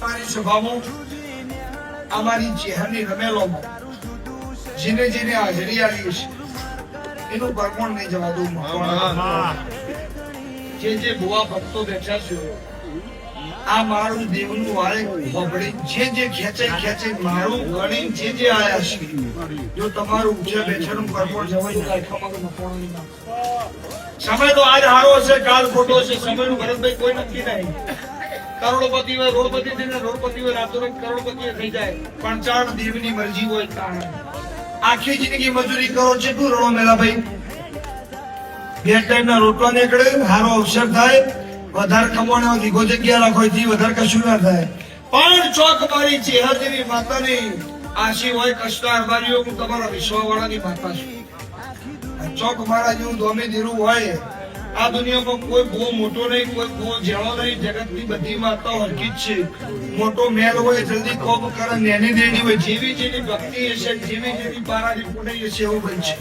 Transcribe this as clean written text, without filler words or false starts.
અમારી સભામાં અમારી ચહેરની રમેલોમાં જેને જેને હાજરી આવી છે એનું પરમણ નહીં જવા દઉં. જે ભુવા ભક્તો બેઠા છે આ મારું દેવનું વાળે હોબળી જે ખેંચે મારું ગણી જે આયા છે જો તમારું ઉઠે બેઠાનું પરમણ જવાય સમય તો આજ હારો છે કાલ ખોટો છે સમયનું ભરતભાઈ કોઈ નક્કી નહીં. કરોડપતિ હોય રોડપતિ થઈને રોડપતિ હોય રાતોરાત કરોડપતિ થઈ જાય પણ ચાર દેવની મરજી હોય તાણ આખી જિંદગી મજૂરી કરો કેટલું રણો મેલા ભાઈ. બે ટાઈમના રોટલા નીકળે હારો અવસર થાય વધારે કમાવાનો દીગો જગ્યા રાખો થી વધારે કશું ના થાય પણ ચોક મારી ચેહર જેવી માતાની આશી હોય કષ્ટા હરબારીઓ હું તમારા વિશ્વાવાળાની માતા છું. ચોક મારા જેવું ધોમી ધીરું હોય આ દુનિયામાં કોઈ બહુ મોટો નહીં કોઈ બહુ જેવો નહીં. જગતની બધી માતાઓ હરકી જ છે. મોટો મેલ હોય જલ્દી કોપ કરે નેની દેની હોય જેવી જેની ભક્તિ હશે જેવી જેની પારાની પુણાઈ હશે એવું બનશે.